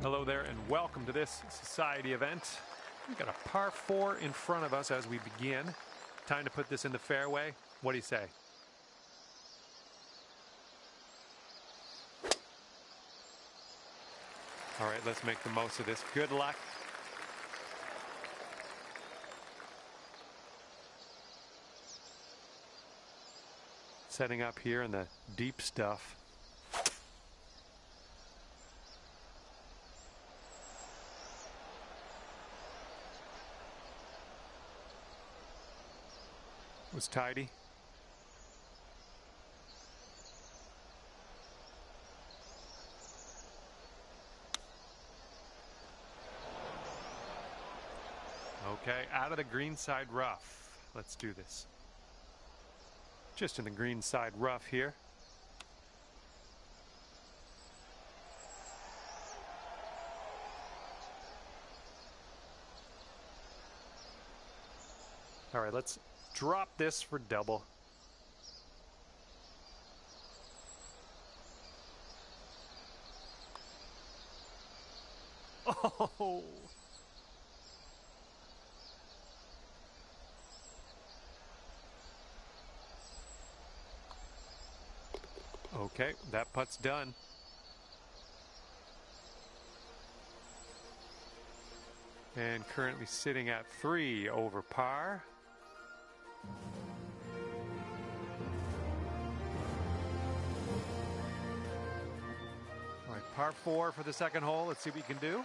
Hello there and welcome to this society event. We've got a par 4 in front of us as we begin. Time to put this in the fairway. What do you say? All right, let's make the most of this. Good luck. Setting up here in the deep stuff. Was tidy. Okay, out of the green side rough. Let's do this. Just in the green side rough here. All right, let's drop this for double. Oh! Okay, that putt's done. And currently sitting at 3 over par. All right, par 4 for the second hole. Let's see what we can do.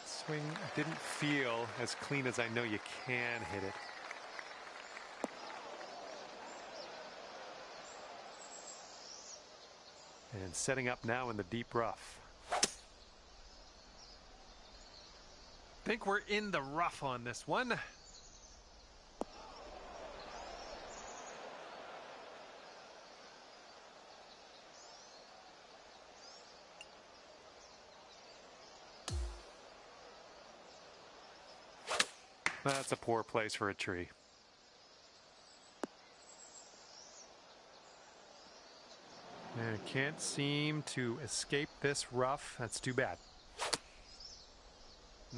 Swing didn't feel as clean as I know you can hit it. And setting up now in the deep rough. Think we're in the rough on this one. That's a poor place for a tree. And I can't seem to escape this rough. That's too bad.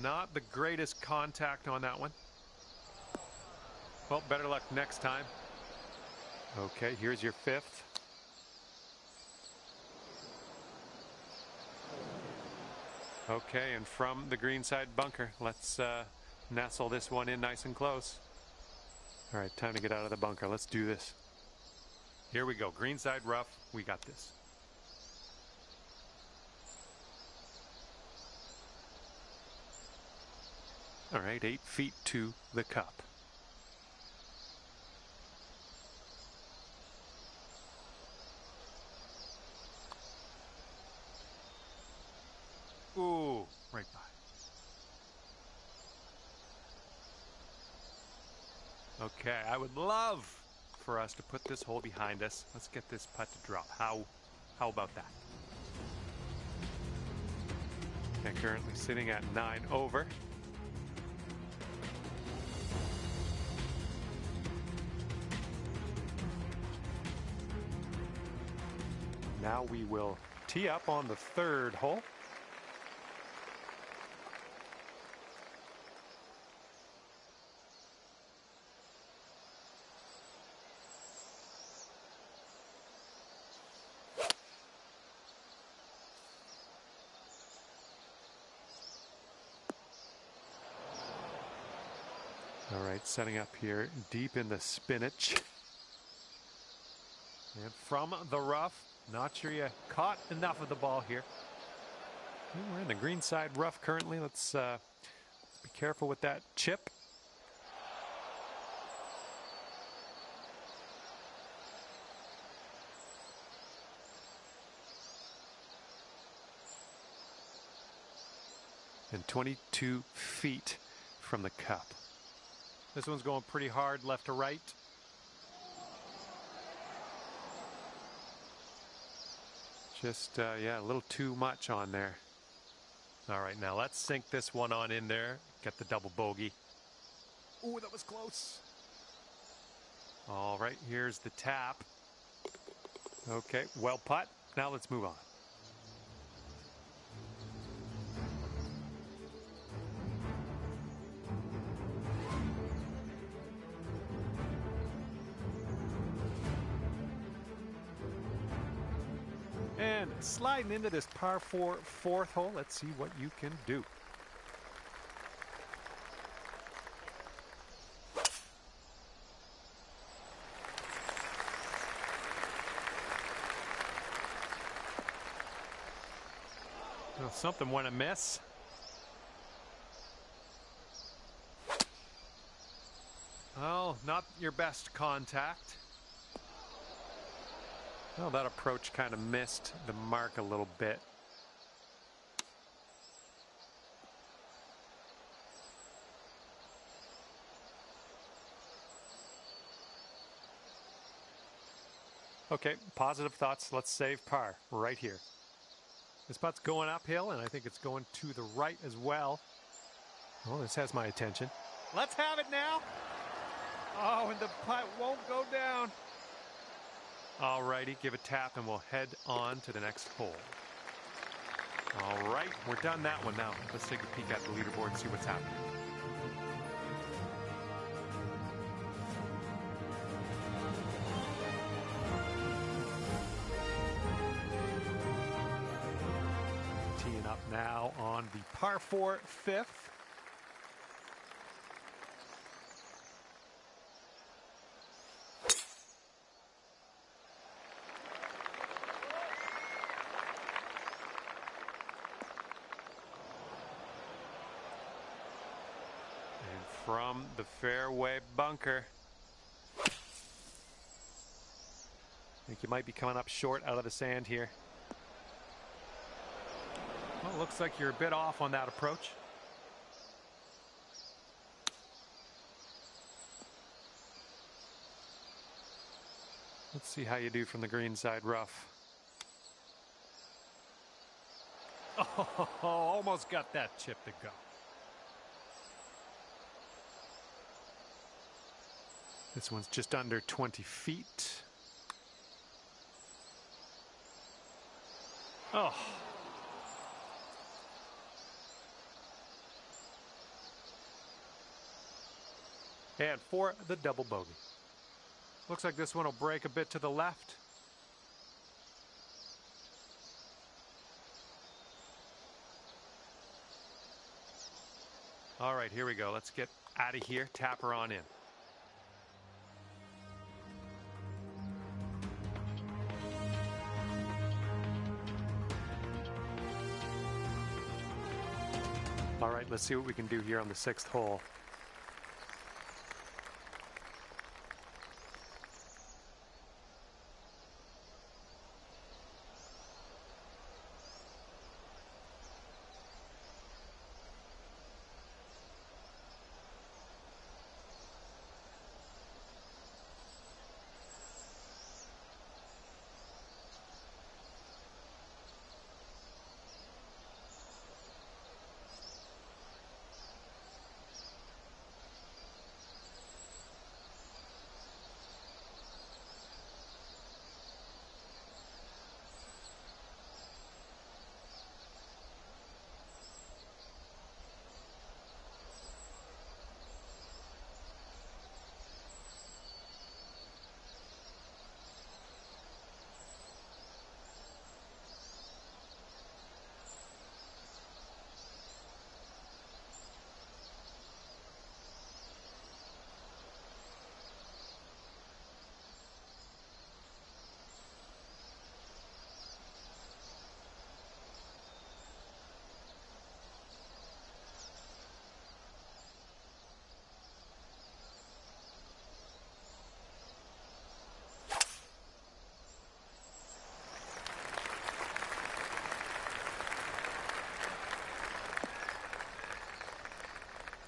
Not the greatest contact on that one. Well, better luck next time. Okay, here's your 5th. Okay, and from the green side bunker, let's nestle this one in nice and close. All right, time to get out of the bunker. Let's do this. Here we go. Green side rough. We got this. All right, 8 feet to the cup. Ooh, right by. Okay, I would love for us to put this hole behind us. Let's get this putt to drop. How about that? Okay, currently sitting at 9 over. Now we will tee up on the 3rd hole. All right, setting up here deep in the spinach. And from the rough, not sure you caught enough of the ball here. We're in the green side rough currently. Let's be careful with that chip. And 22 feet from the cup. This one's going pretty hard left to right. Just, yeah, a little too much on there. All right, now let's sink this one on in there. Get the double bogey. Ooh, that was close. All right, here's the tap. Okay, well putt. Now let's move on. And sliding into this par 4 fourth hole. Let's see what you can do. Well, something went amiss. Well, not your best contact. Well, that approach kind of missed the mark a little bit. Okay, positive thoughts. Let's save par right here. This putt's going uphill, and I think it's going to the right as well. Oh, this has my attention. Let's have it now. Oh, and the putt won't go down. All righty, give a tap, and we'll head on to the next hole. All right, we're done that one now. Let's take a peek at the leaderboard and see what's happening. Teeing up now on the par 4 fifth. From the fairway bunker. I think you might be coming up short out of the sand here. Well, looks like you're a bit off on that approach. Let's see how you do from the greenside rough. Oh, almost got that chip to go. This one's just under 20 feet. Oh. And for the double bogey. Looks like this one will break a bit to the left. All right, here we go. Let's get out of here. Tap her on in. All right, let's see what we can do here on the 6th hole.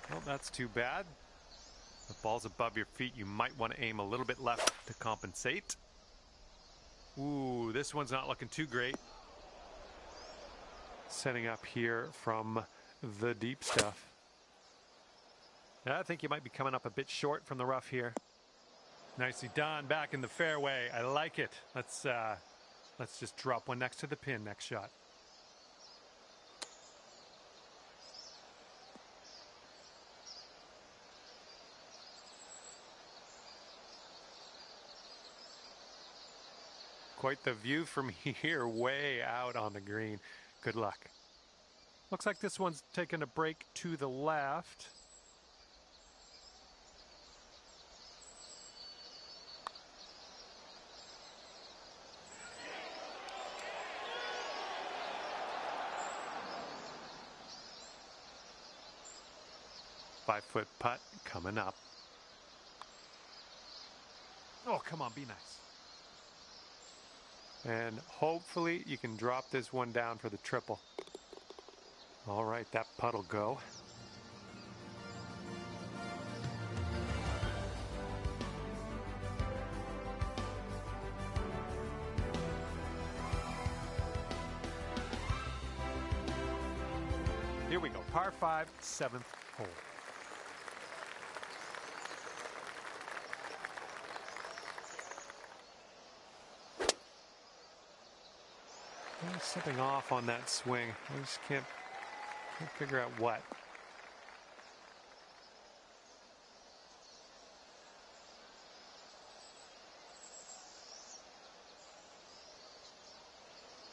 Well, that's too bad. The ball's above your feet. You might want to aim a little bit left to compensate. Ooh, this one's not looking too great. Setting up here from the deep stuff. I think you might be coming up a bit short from the rough here. Nicely done, back in the fairway. I like it. Let's just drop one next to the pin next shot. Quite the view from here, way out on the green. Good luck. Looks like this one's taking a break to the left. Five-foot putt coming up. Oh, come on, be nice. And hopefully you can drop this one down for the triple. All right, that putt'll go. Here we go, par 5, 7th hole. There's something off on that swing. I just can't figure out what.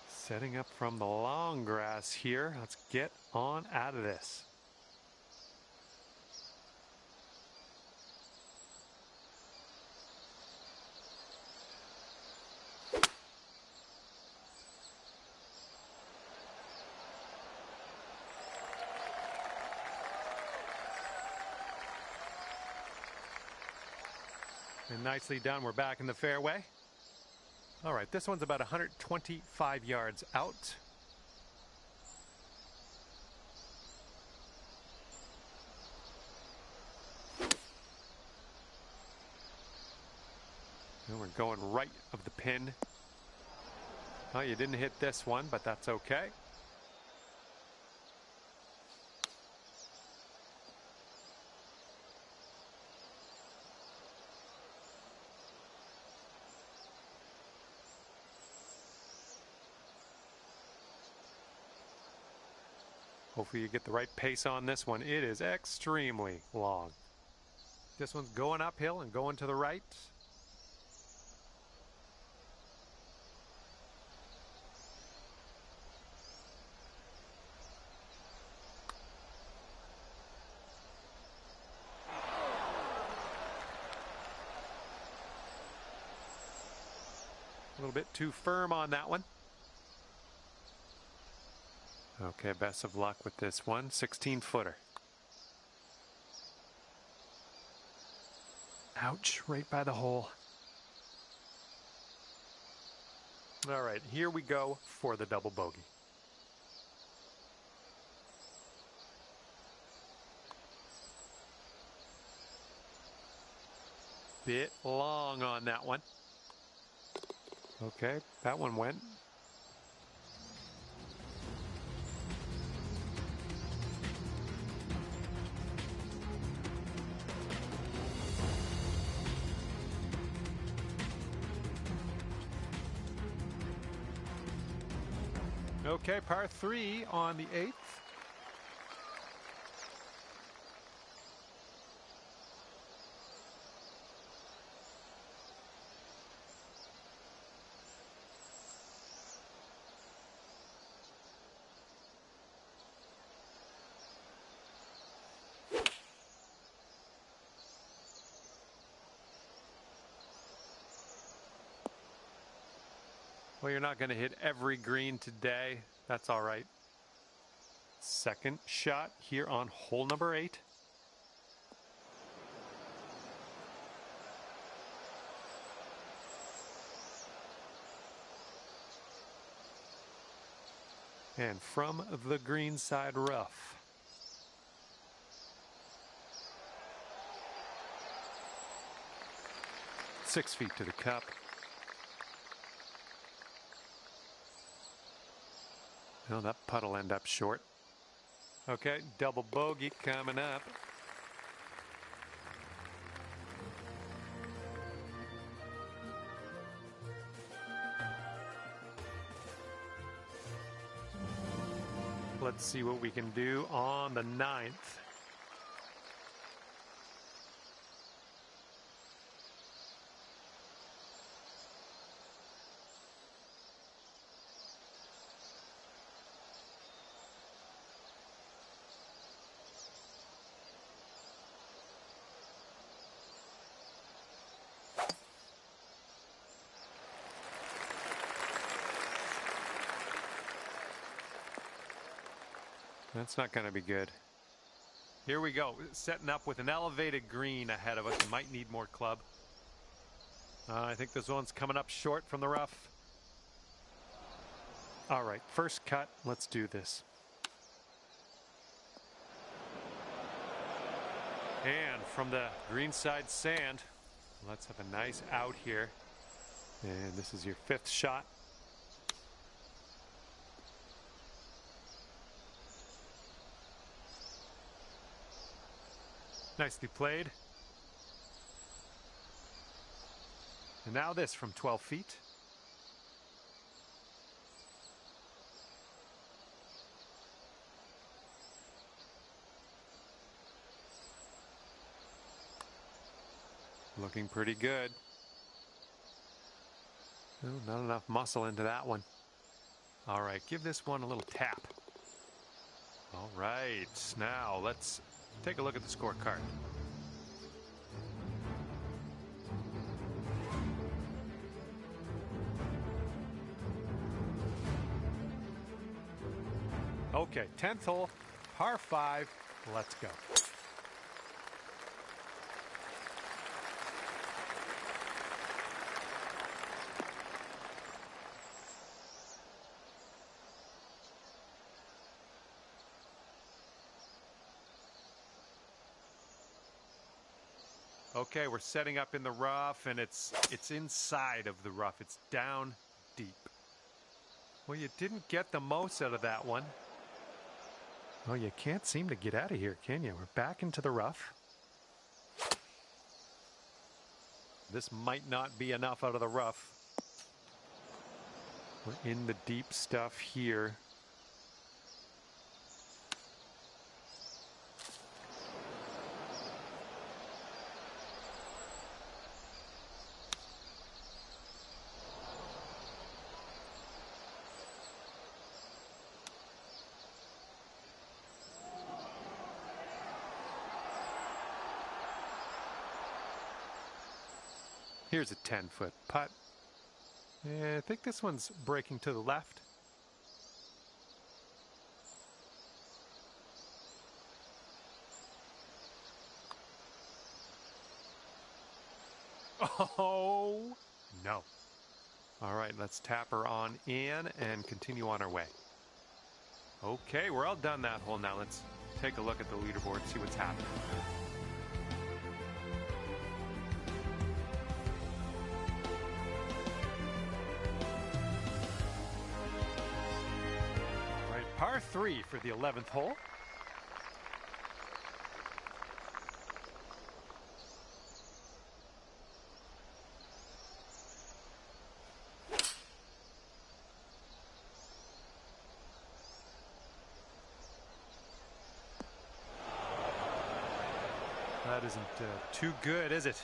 Setting up from the long grass here. Let's get on out of this. And nicely done. We're back in the fairway. All right, this one's about 125 yards out. And we're going right of the pin. Oh, you didn't hit this one, but that's okay. Hopefully you get the right pace on this one. It is extremely long. This one's going uphill and going to the right. A little bit too firm on that one. Okay, best of luck with this one. 16-footer. Ouch, right by the hole. All right, here we go for the double bogey. Bit long on that one. Okay, that one went. Okay, par 3 on the 8th. Well, you're not going to hit every green today. That's all right. Second shot here on hole number 8. And from the green side rough. Six feet to the cup. Well, that putt will end up short. Okay, double bogey coming up. Let's see what we can do on the 9th. That's not going to be good. Here we go, setting up with an elevated green ahead of us. We might need more club. I think this one's coming up short from the rough. All right, first cut, let's do this. And from the greenside sand, let's have a nice out here. And this is your 5th shot. Nicely played. And now this from 12 feet. Looking pretty good. Oh, not enough muscle into that one. All right, give this one a little tap. All right, now let's take a look at the scorecard. Okay, 10th hole, par 5, let's go. Okay, we're setting up in the rough, and it's inside of the rough. It's down deep. Well, you didn't get the most out of that one. Well, you can't seem to get out of here, can you? We're back into the rough. This might not be enough out of the rough. We're in the deep stuff here. Here's a 10-foot putt. I think this one's breaking to the left. Oh, no. All right, let's tap her on in and continue on our way. Okay, we're all done that hole now. Let's take a look at the leaderboard, see what's happening. All right, par 3 for the 11th hole. That isn't too good, is it?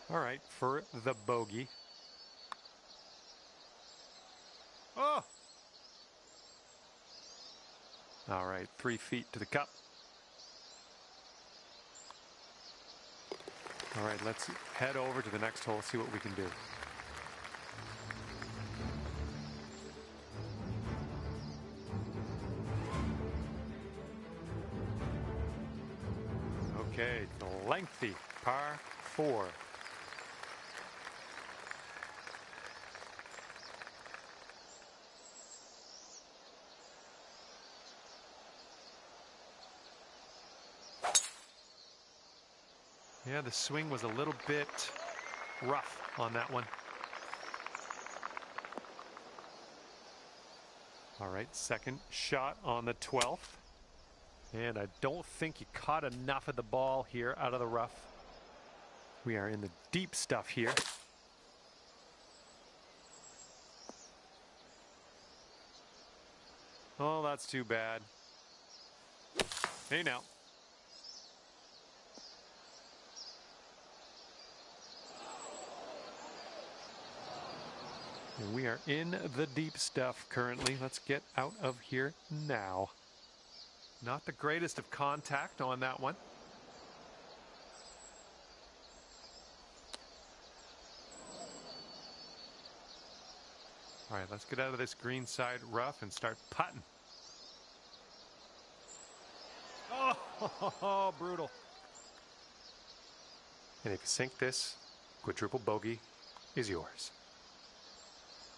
All right, for the bogey. Oh! All right, 3 feet to the cup. All right, let's head over to the next hole, see what we can do. Okay, the lengthy par 4. Yeah, the swing was a little bit rough on that one. All right, second shot on the 12th. And I don't think you caught enough of the ball here out of the rough. We are in the deep stuff here. Oh, that's too bad. Hey now. And we are in the deep stuff currently. Let's get out of here now. Not the greatest of contact on that one. All right, let's get out of this green side rough and start putting. Oh, brutal. And if you sink this, quadruple bogey is yours.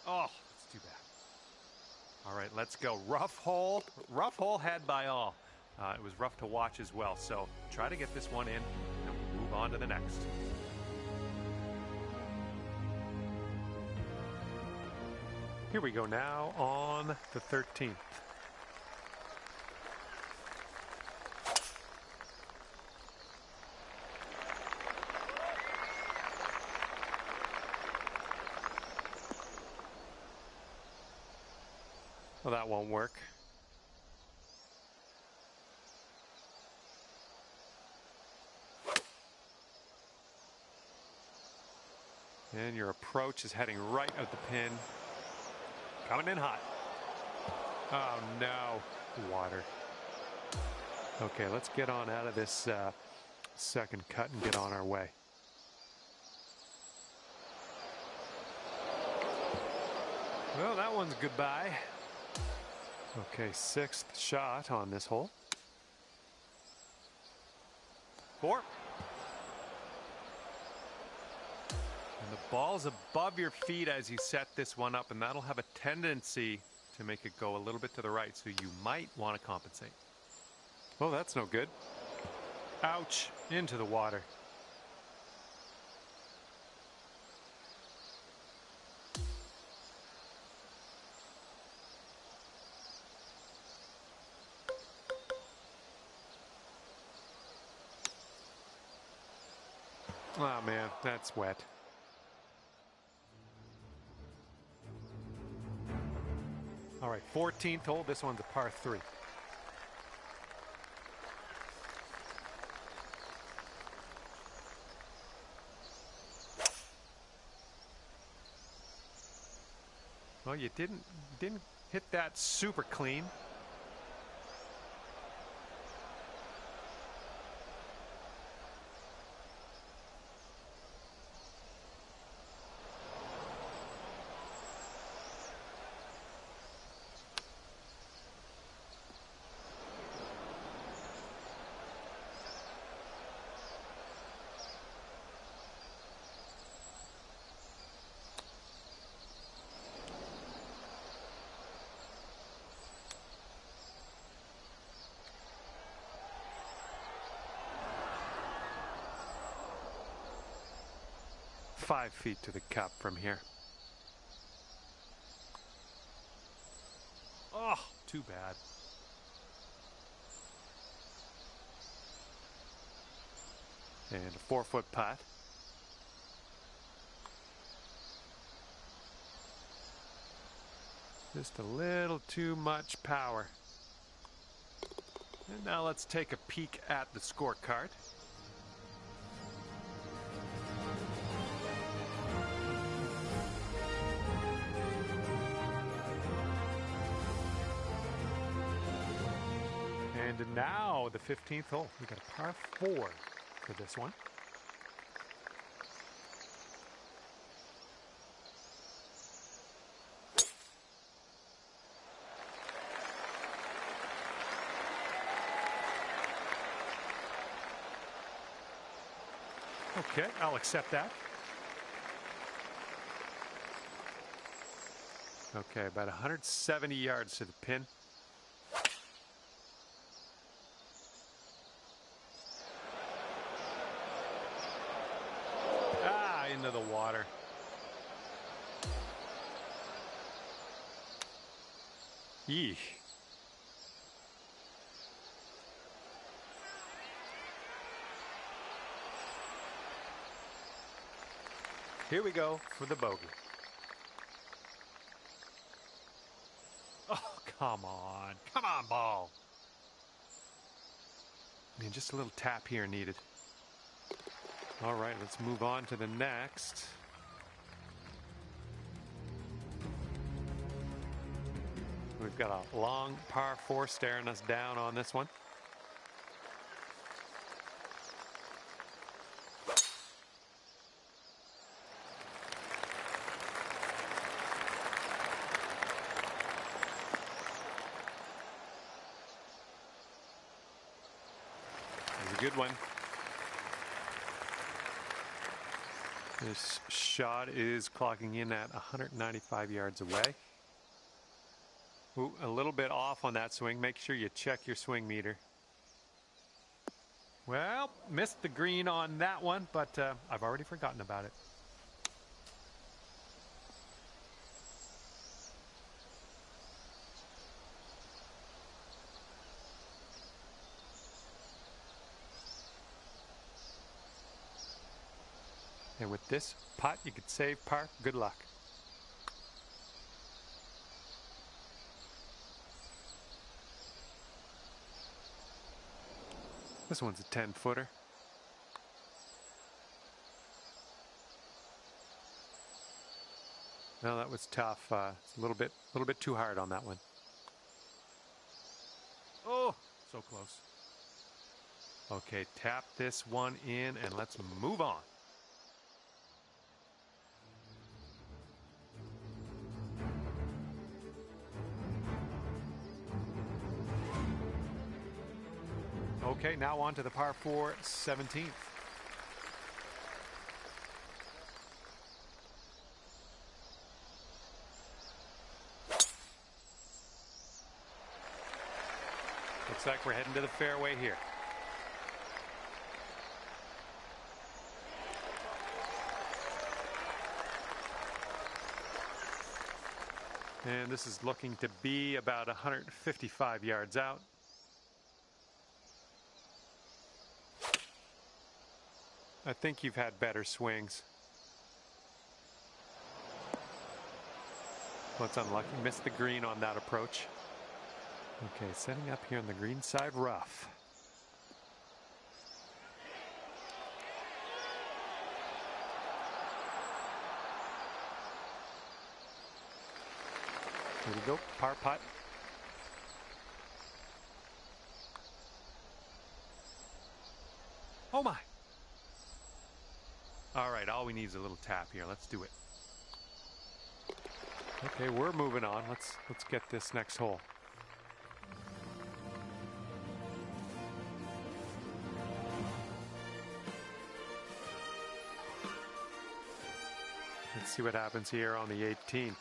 Oh, that's too bad. All right, let's go. Rough hole had by all. It was rough to watch as well. So try to get this one in and we'll move on to the next. Here we go now on the 13th. Well, that won't work. And your approach is heading right at the pin. Coming in hot. Oh no, water. Okay, let's get on out of this second cut and get on our way. Well, that one's goodbye. Okay, sixth shot on this hole. 4. And the ball's above your feet as you set this one up, and that'll have a tendency to make it go a little bit to the right, so you might want to compensate. Oh, that's no good. Ouch, into the water. Oh man, that's wet. All right, 14th hole. This one's a par 3. Well, you didn't hit that super clean. Five feet to the cup from here. Oh, too bad. And a 4-foot putt. Just a little too much power. And now let's take a peek at the scorecard. And now the 15th hole. We got a par 4 for this one. Okay, I'll accept that. Okay, about 170 yards to the pin. into the water. Yeesh. Here we go for the bogey. Oh, come on. Come on, ball. I mean, just a little tap here needed. All right, let's move on to the next. We've got a long par 4 staring us down on this one. It's a good one. This shot is clocking in at 195 yards away. Ooh, a little bit off on that swing. Make sure you check your swing meter. Well, missed the green on that one, but I've already forgotten about it. And with this putt, you could save par. Good luck. This one's a 10-footer. No, that was tough. It's a little bit too hard on that one. Oh, so close. Okay, tap this one in and let's move on. Okay, now on to the par 4 17th. Looks like we're heading to the fairway here. And this is looking to be about 155 yards out. I think you've had better swings. Well, it's unlucky. Missed the green on that approach. Okay, setting up here on the green side rough. Here we go, par putt. Oh my! All right, all we need is a little tap here. Let's do it. Okay, we're moving on. Let's get this next hole. Let's see what happens here on the 18th.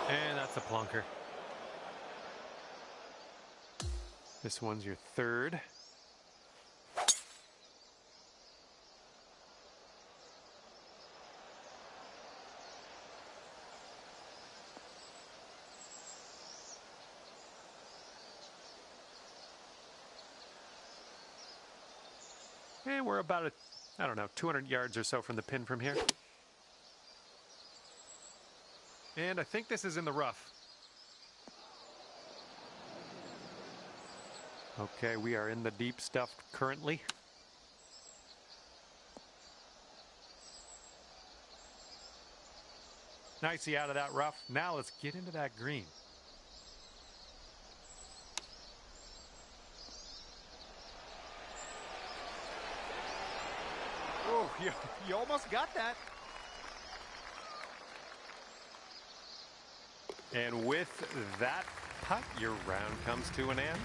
And that's a plunker. This one's your third. And we're about, I don't know, 200 yards or so from the pin from here. And I think this is in the rough. Okay, we are in the deep stuff currently. Nicely out of that rough. Now let's get into that green. Oh, you almost got that. And with that putt, your round comes to an end.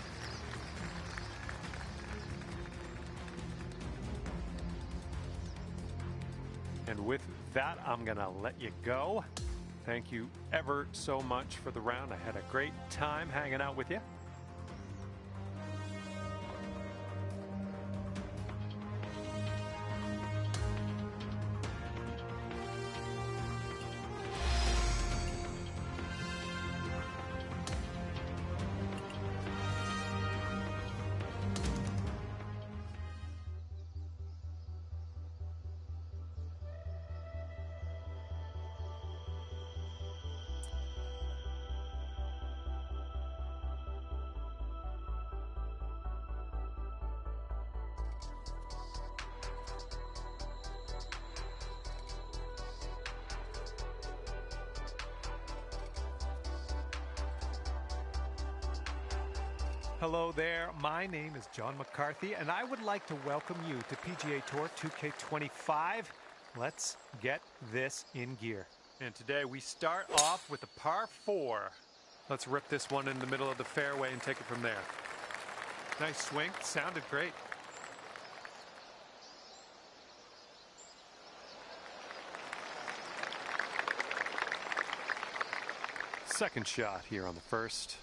And with that, I'm going to let you go. Thank you ever so much for the round. I had a great time hanging out with you. Hello there, my name is John McCarthy, and I would like to welcome you to PGA Tour 2K25. Let's get this in gear. And today we start off with a par 4. Let's rip this one in the middle of the fairway and take it from there. Nice swing, sounded great. Second shot here on the first.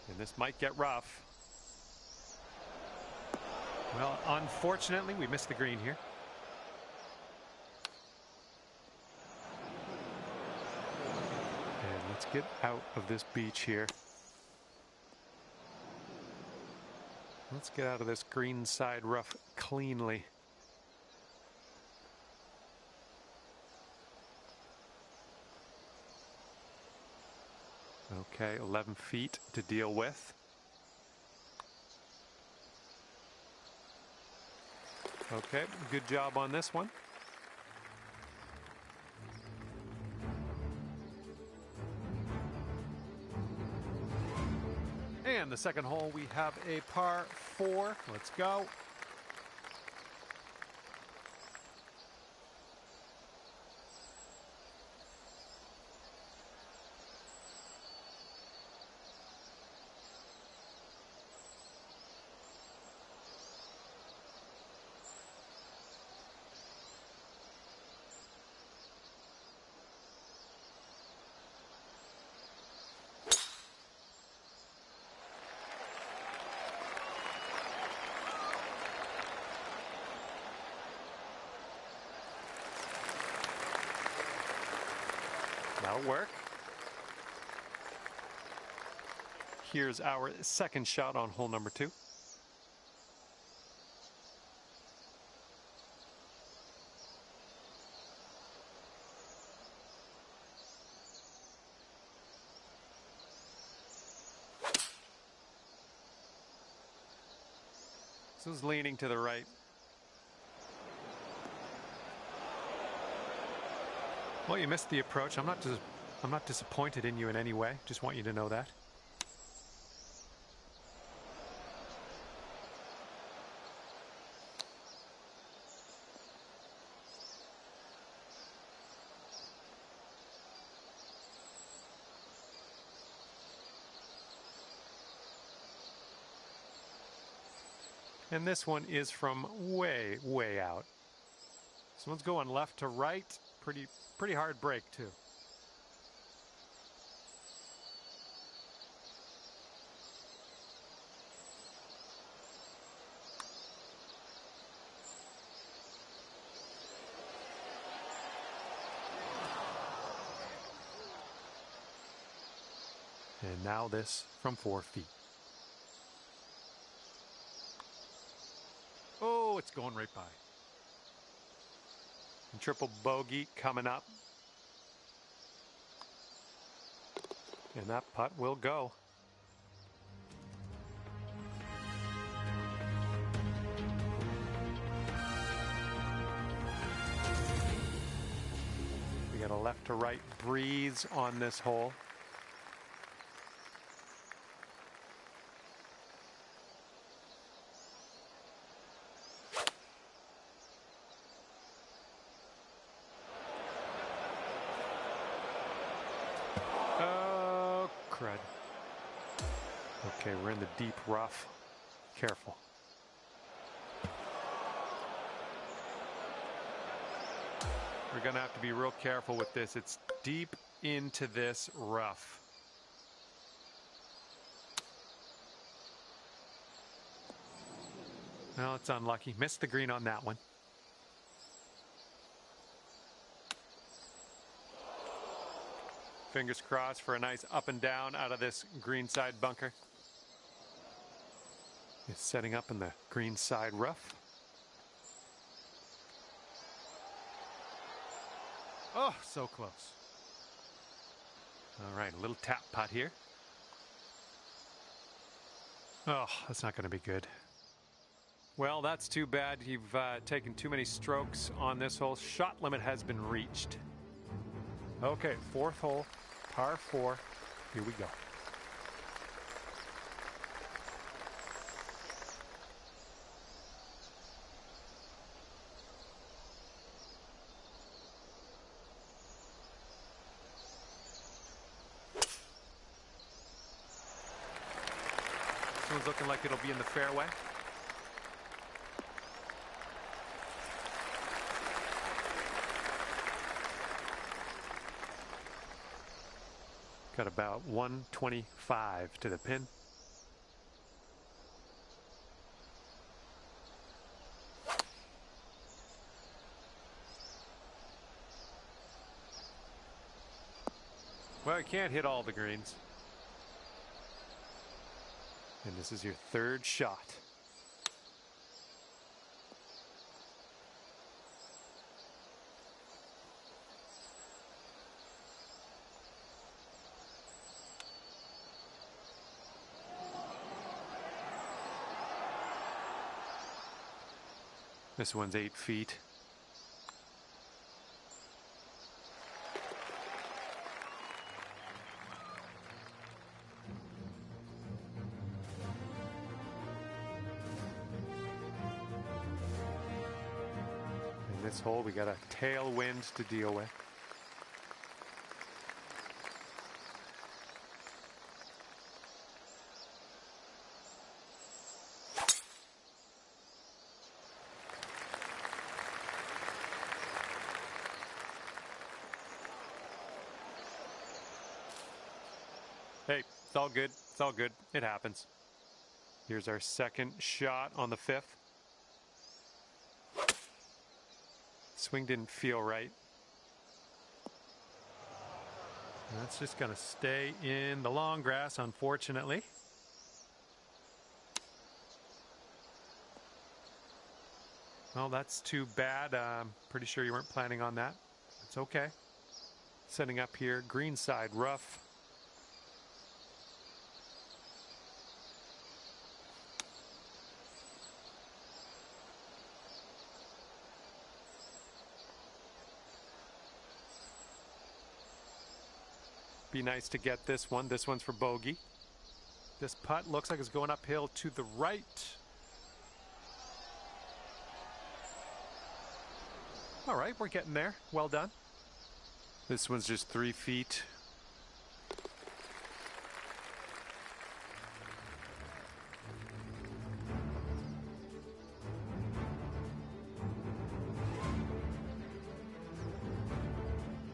And this might get rough. Well, unfortunately, we missed the green here. And let's get out of this beach here. Let's get out of this green side rough cleanly. Okay, 11 feet to deal with. Okay, good job on this one. And the second hole, we have a par 4. Let's go. That'll work. Here's our second shot on hole number 2. This is leaning to the right. Well, you missed the approach. I'm not disappointed in you in any way. Just want you to know that. And this one is from way, way out. This one's going left to right. Pretty hard break, too. And now this from 4 feet. Oh, it's going right by. And triple bogey coming up. And that putt will go. We got a left to right breeze on this hole. crud. Okay, we're in the deep rough. Careful. We're going to have to be real careful with this. It's deep into this rough. Well, it's unlucky. Missed the green on that one. Fingers crossed for a nice up and down out of this green side bunker. It's setting up in the green side rough. Oh, so close. All right, a little tap putt here. Oh, that's not going to be good. Well, that's too bad. You've taken too many strokes on this hole. Shot limit has been reached. Okay, fourth hole, par 4. Here we go. This one's looking like it'll be in the fairway. Got about 125 to the pin. Well, you can't hit all the greens. And this is your third shot. This one's 8 feet. In this hole, we got a tailwind to deal with. Hey, it's all good. It's all good. It happens. Here's our second shot on the 5th. Swing didn't feel right. That's just going to stay in the long grass, unfortunately. Well, that's too bad. Pretty sure you weren't planning on that. It's okay. Setting up here, green side rough. Be nice to get this one. This one's for bogey. This putt looks like it's going uphill to the right. All right, we're getting there. Well done. This one's just 3 feet.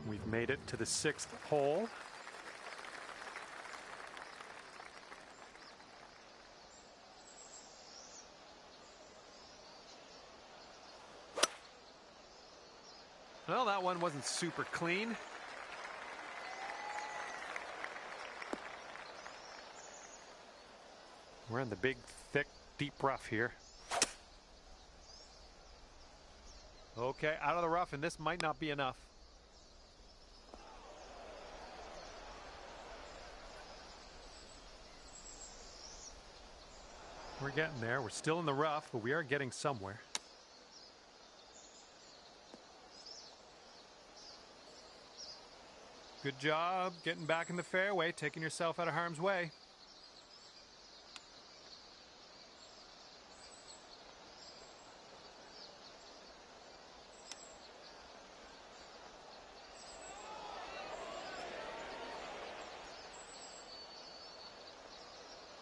We've made it to the 6th hole. Well, that one wasn't super clean. We're in the big, thick, deep rough here. Okay, out of the rough, and this might not be enough. We're getting there. We're still in the rough, but we are getting somewhere. Good job getting back in the fairway, taking yourself out of harm's way.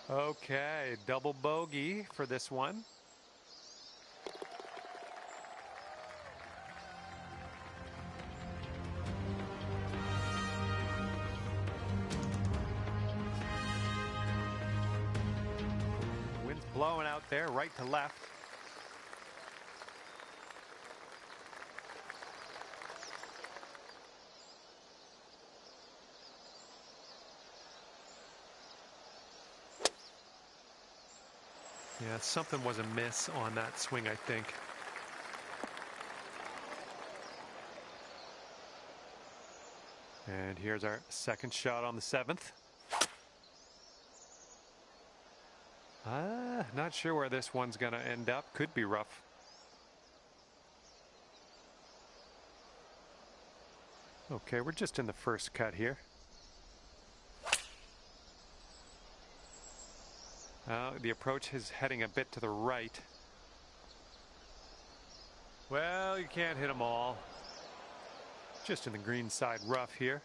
Okay, double bogey for this one. Wind's blowing out there, right to left. Yeah, something was amiss on that swing, I think. And here's our second shot on the 7th. Not sure where this one's going to end up. Could be rough. Okay, we're just in the first cut here. The approach is heading a bit to the right. Well, you can't hit them all. Just in the green side rough here.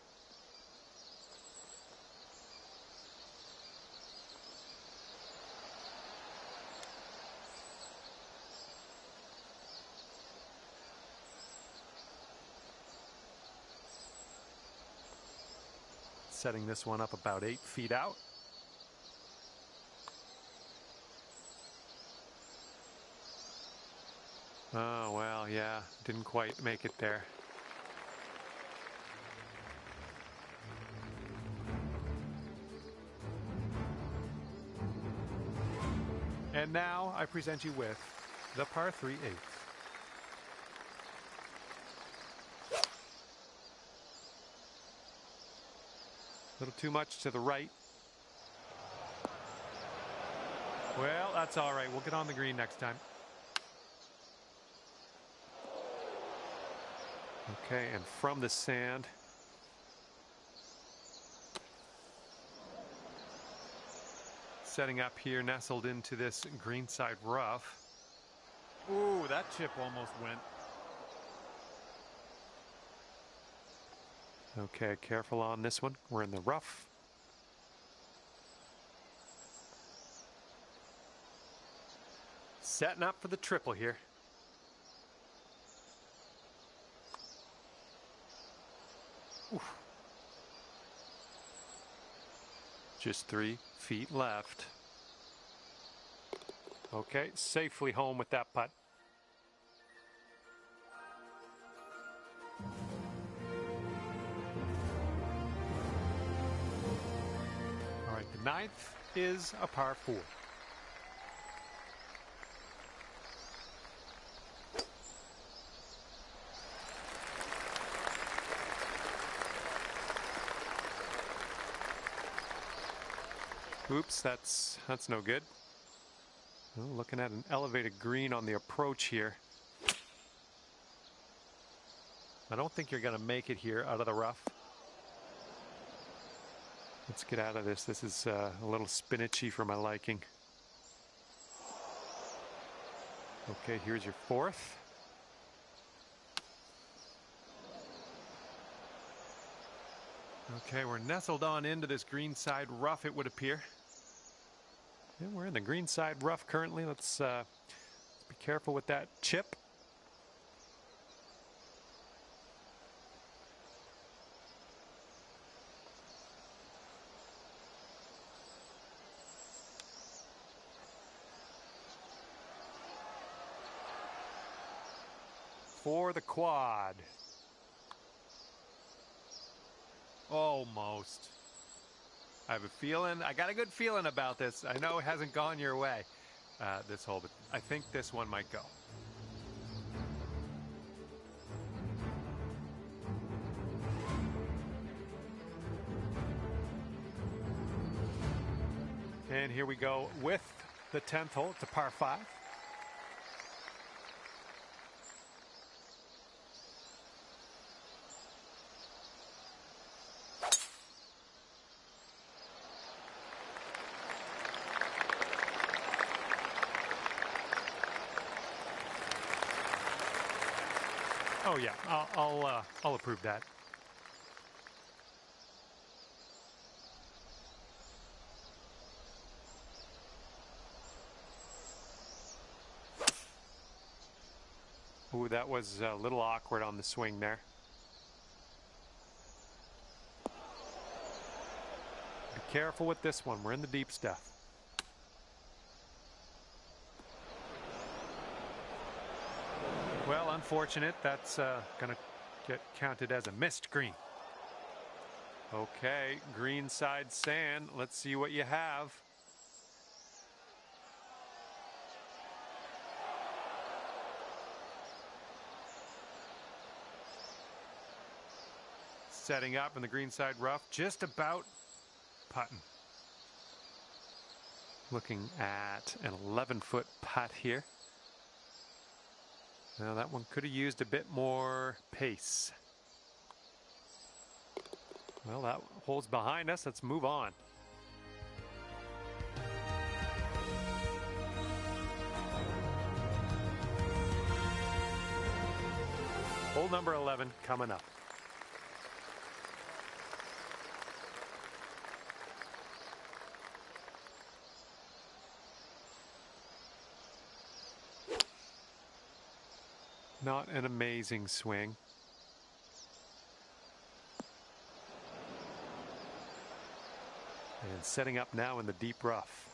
Setting this one up about 8 feet out. Oh, well, yeah, didn't quite make it there. And now I present you with the par 3 8th. A little too much to the right. Well, that's all right. We'll get on the green next time. Okay, and from the sand. Setting up here, nestled into this greenside rough. Ooh, that chip almost went. Okay, careful on this one. We're in the rough. Setting up for the triple here. Oof. Just 3 feet left. Okay, safely home with that putt. All right, the 9th is a par 4. Oops, that's no good. Oh, looking at an elevated green on the approach here. I don't think you're going to make it here out of the rough. Let's get out of this. This is a little spinachy for my liking. Okay, here's your 4th. Okay, we're nestled on into this greenside rough, it would appear. Yeah, we're in the greenside rough currently. Let's be careful with that chip. For the quad. Almost. I have a feeling, I got a good feeling about this. I know it hasn't gone your way, this hole, but I think this one might go. And here we go with the 10th hole. It's a par 5. Oh yeah, I'll approve that. Ooh, that was a little awkward on the swing there. Be careful with this one. We're in the deep stuff. Well, unfortunate. That's going to get counted as a missed green. Okay, green side sand. Let's see what you have. Setting up in the green side rough, just about putting. Looking at an 11-foot putt here. Now that one could have used a bit more pace. Well, that hole's behind us. Let's move on. Hole number 11 coming up. Not an amazing swing. And setting up now in the deep rough.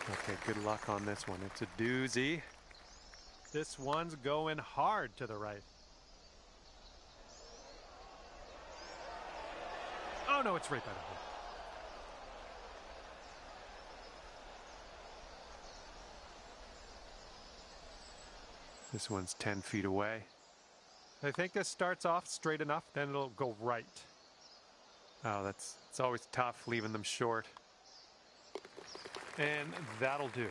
Okay, good luck on this one. It's a doozy. This one's going hard to the right. Oh no, it's right by the hole. This one's 10 feet away. I think this starts off straight enough, then it'll go right. Oh, it's always tough leaving them short. And that'll do.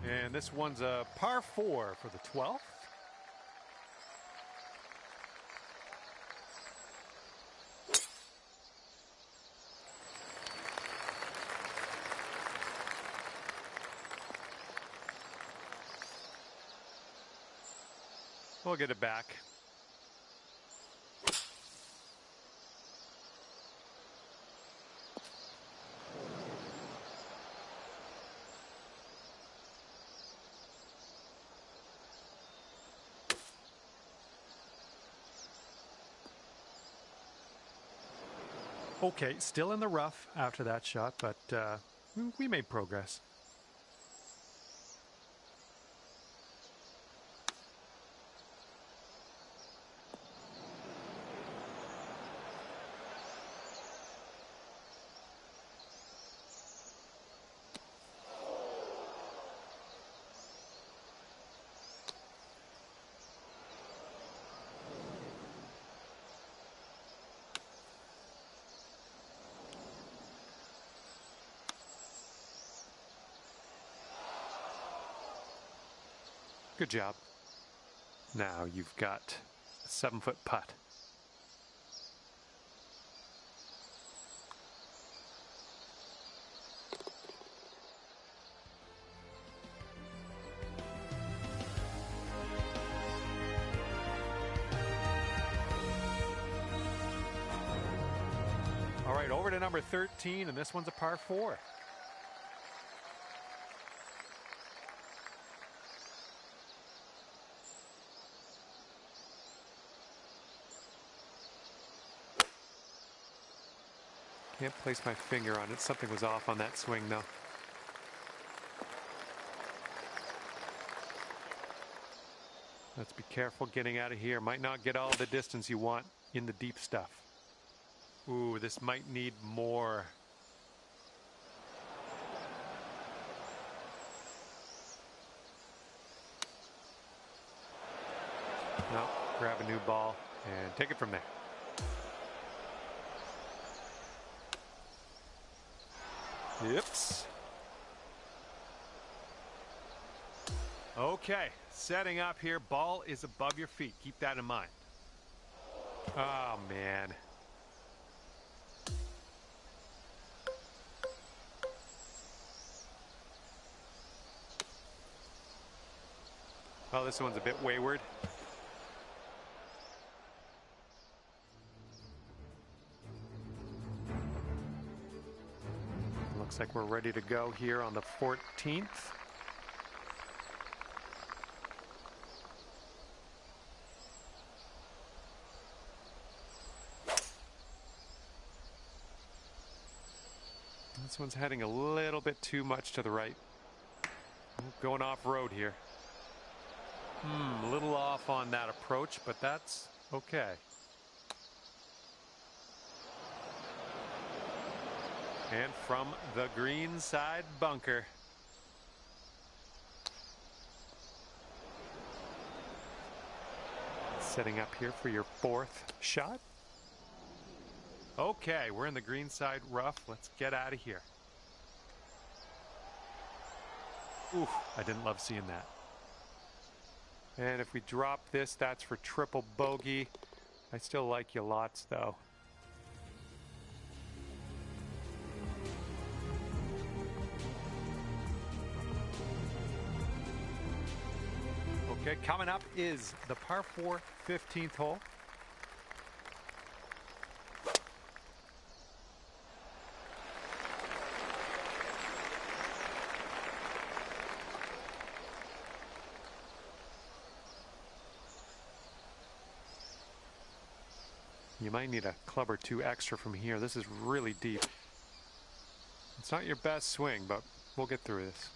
And this one's a par 4 for the 12th. We'll get it back. Okay, still in the rough after that shot, but we made progress. Good job. Now you've got a 7-foot putt. All right, over to number 13, and this one's a par 4. Can't place my finger on it. Something was off on that swing, though. Let's be careful getting out of here. Might not get all the distance you want in the deep stuff. Ooh, this might need more. No, grab a new ball and take it from there. Oops. Okay, setting up here. Ball is above your feet. Keep that in mind. Oh, man. Well, this one's a bit wayward. Looks like we're ready to go here on the 14th. This one's heading a little bit too much to the right. Going off-road here. A little off on that approach, but that's okay. And from the green side bunker. Setting up here for your 4th shot. Okay, we're in the green side rough. Let's get out of here. Ooh, I didn't love seeing that. And if we drop this, that's for triple bogey. I still like you lots, though. Okay, coming up is the par 4 15th hole. You might need a club or two extra from here. This is really deep. It's not your best swing, but we'll get through this.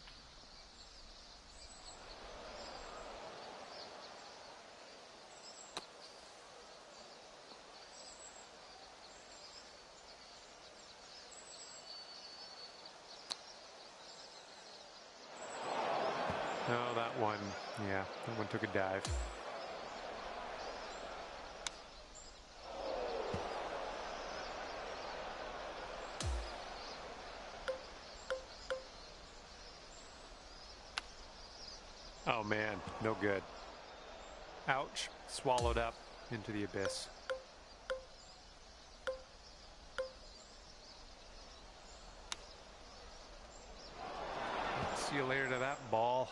Oh, that one, yeah, that one took a dive. Oh man, no good. Ouch, swallowed up into the abyss. See you later to that ball.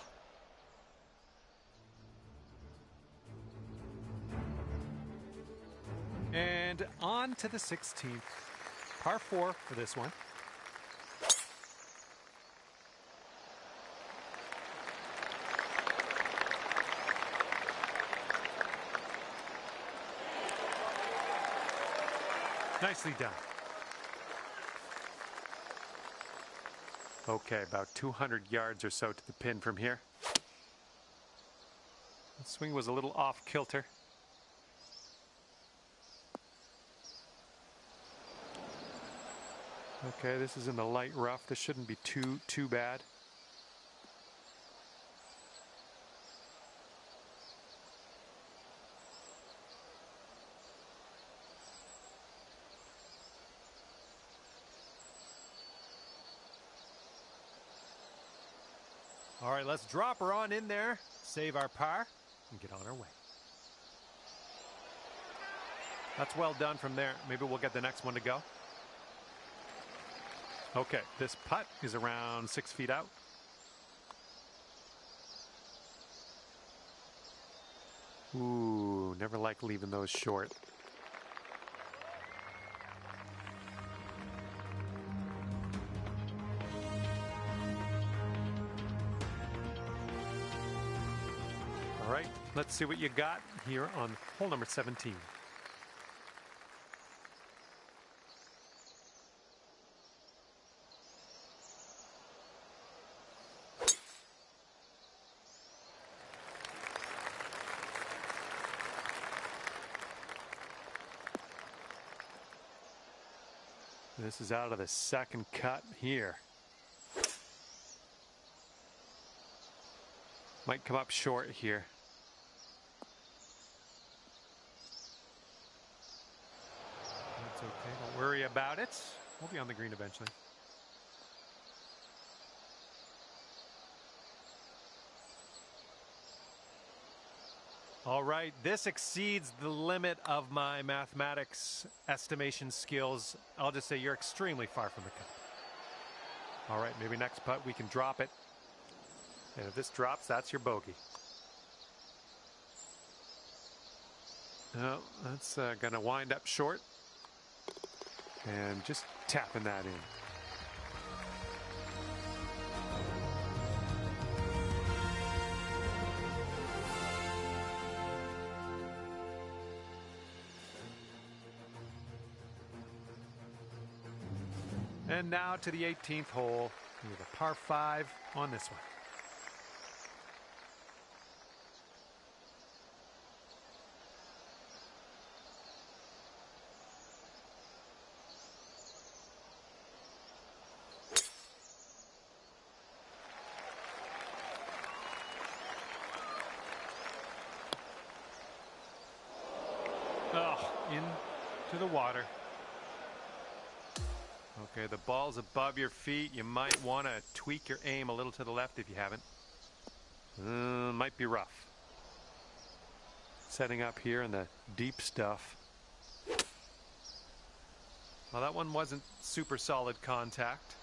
And on to the 16th. Par 4 for this one. Nicely done. Okay, about 200 yards or so to the pin from here. The swing was a little off kilter. Okay, this is in the light rough. This shouldn't be too bad. All right, let's drop her on in there, save our par, and get on our way. That's well done from there. Maybe we'll get the next one to go. Okay, this putt is around 6 feet out. Ooh, never like leaving those short. All right, let's see what you got here on hole number 17. This is out of the second cut here. Might come up short here. That's okay, don't worry about it. We'll be on the green eventually. All right, this exceeds the limit of my mathematics estimation skills. I'll just say you're extremely far from the cup. All right, maybe next putt we can drop it. And if this drops, that's your bogey. Oh, that's going to wind up short. And just tapping that in. And now to the 18th hole. We have a par 5 on this one. Oh, into the water. Okay, the ball's above your feet. You might want to tweak your aim a little to the left if you haven't. Might be rough. Setting up here in the deep stuff. Well, that one wasn't super solid contact.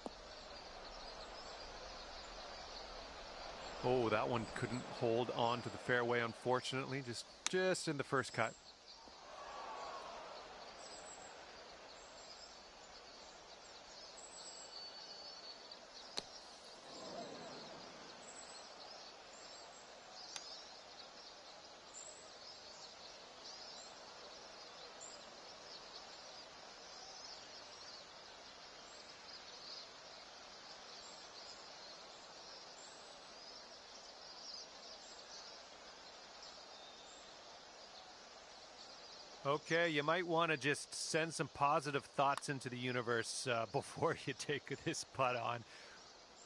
Oh, that one couldn't hold on to the fairway, unfortunately. Just in the first cut. Okay, you might want to just send some positive thoughts into the universe before you take this putt on.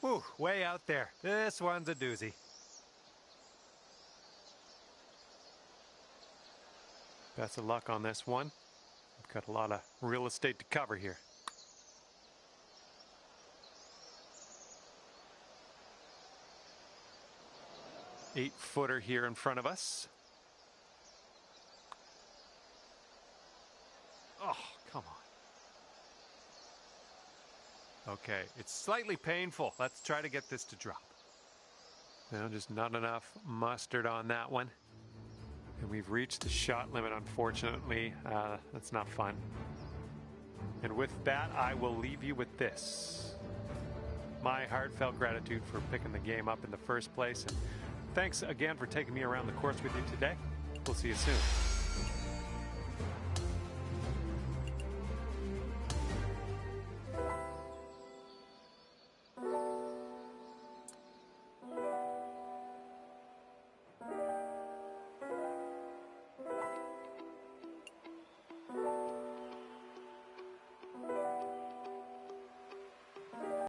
Whew, way out there. This one's a doozy. Best of luck on this one. We've got a lot of real estate to cover here. Eight-footer here in front of us. Oh, come on. Okay, it's slightly painful. Let's try to get this to drop. No, just not enough mustard on that one. And we've reached the shot limit, unfortunately. That's not fun. And with that, I will leave you with this. My heartfelt gratitude for picking the game up in the first place. And thanks again for taking me around the course with you today. We'll see you soon.